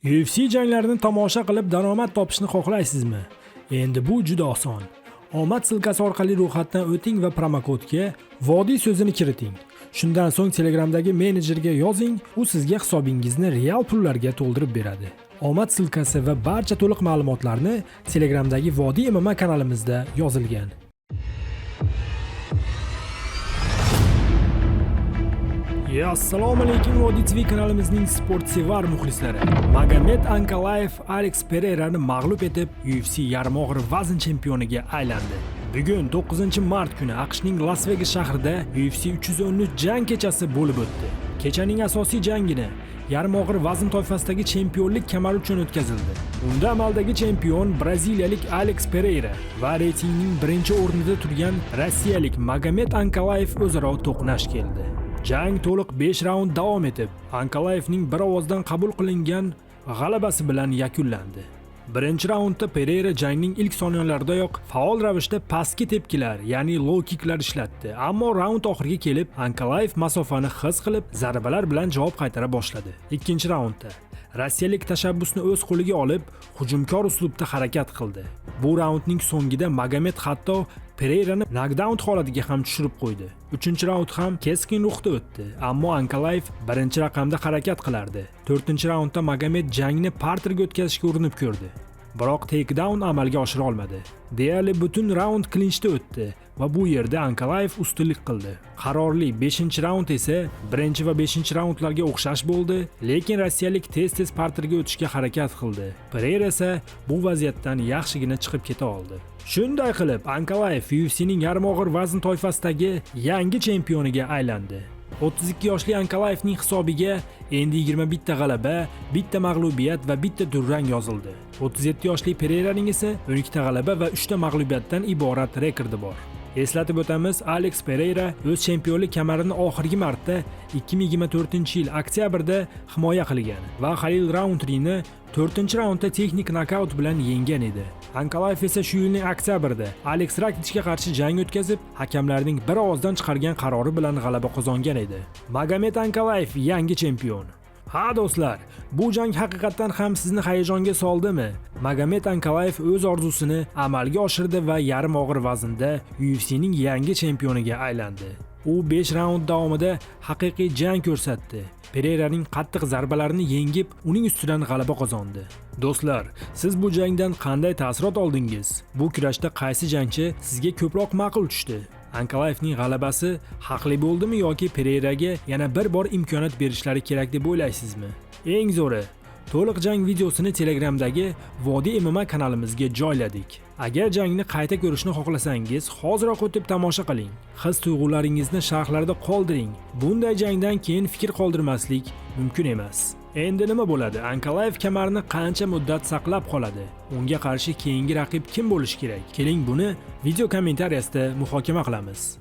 UFC janglarini tomosha qilib daromad topishni xohlaysizmi? Endi bu juda oson. Omad silkasi orqali ro'yxatdan o'ting va promokodga Vodiy so'zini kiriting. Shundan so'ng Telegramdagi menejerga yozing, u sizga hisobingizni real pullarga to'ldirib beradi. Omad silkasi va barcha to'liq ma'lumotlarni Telegramdagi Vodiy MMA kanalimizda yozilgan. Assalomu alaykum Vodiy TV kanalimizning sportsevar muxlislari. Magomed Ankalayev Alex Pereirani mag'lub etib, UFC yarim og'ir vazn chempioniga aylandi. Bugun 9-mart kuni AQShning Las Vegas shahrida UFC 313 jang kechasi bo'lib o'tdi. Kechaning asosiy jangini yarim og'ir vazn toifasidagi chempionlik kamari uchun o'tkazildi. Unda amaldagi chempion braziliyalik Alex Pereira va reytingning birinchi o'rnida turgan rossiyalik Magomed Ankalayev o'zaro to'qnash keldi. Jang to'liq 5 raund davom etib, Ankalayevning bir ovozdan qabul qilingan g'alabasi bilan yakunlandi. Birinchi raundda Pereira jangning ilk soniyalaridayoq faol ravishda pastki tepkilar, ya'ni low kicklar ishlatdi. Ammo raund oxiriga kelib, Ankalayev masofani his qilib, zarbalar bilan javob qaytara boshladi. Ikkinchi raundda rossiyalik tashabbusni o'z qo'liga olib, hujumkor uslubda harakat qildi. Bu raundning so'ngida Magomed hatto Pereirani knockdown holatiga ham tushirib qo'ydi. Uchinchi raund ham keskin ruhda o'tdi, ammo Ankalayev birinchi raqamda harakat qilardi. To'rtinchi raundda Magomed jangni parterga o'tkazishga urinib ko'rdi. Biroq takedown amalga oshira olmadi. Deyarli butun raund klinchda o'tdi va bu yerda Ankalayev ustunlik qildi. Qarorli 5-raund esa 1 va 5-raundlarga o'xshash bo'ldi, lekin rossiyalik tez-tez parterga o'tishga harakat qildi. Pereira esa bu vaziyatdan yaxshigina chiqib keta oldi. Shunday qilib, Ankalayev UFC'ning yarim og'ir vazn toifasidagi yangi chempioniga aylandi. 32 yoshli Ankalayevning hisobiga endi 21 ta g'alaba, 1 ta mag'lubiyat va 1 ta durang yozildi. 37 yoshli Pereiraning esa 12 ta g'alaba va 3 ta mag'lubiyatdan iborat rekordi bor. Eslatib o'tamiz, Alex Pereira o'z chempionlik kamarini oxirgi marta 2024-yil oktyabrda himoya qilgan va Halil Rountree-ni 4-raundda texnik nokaut bilan yenggan edi. Ankalayev esa shu yilning oktyabrida Alex Rakichga qarshi jang o'tkazib, hakamlarning bir ovozdan chiqargan qarori bilan g'alaba qozongan edi. Magomed Ankalayev yangi chempion. Ha do'stlar, bu jang haqiqatan ham sizni hayajonga soldimi? Magomed Ankalayev o'z orzusini amalga oshirdi va yarim og'ir vaznda UFC'ning yangi chempioniga aylandi. U 5 raund davomida haqiqiy jang ko'rsatdi. Pereiraning qattiq zarbalarini yengib, uning ustidan g'alaba qozondi. Do'stlar, siz bu jangdan qanday taassurot oldingiz? Bu kurashda qaysi jangchi sizga ko'proq ma'qul tushdi? Ankalayevning g'alabasi haqli bo'ldimi yoki Pereiraga yana bir bor imkoniyat berishlari kerak deb o'ylaysizmi? Eng zo'ri, to'liq jang videosini Telegramdagi Vodiy MMA kanalimizga joyladik. Agar jangni qayta ko'rishni xohlasangiz, hoziroq o'tib tomosha qiling. His-tuyg'ularingizni sharhlarda qoldiring. Bunday jangdan keyin fikr qoldirmaslik mumkin emas. Endi nima bo'ladi? Ankalayev kamarini qancha muddat saqlab qoladi? Unga qarshi keyingi raqib kim bo'lishi kerak? Keling buni video kommentariyasida muhokama qilamiz.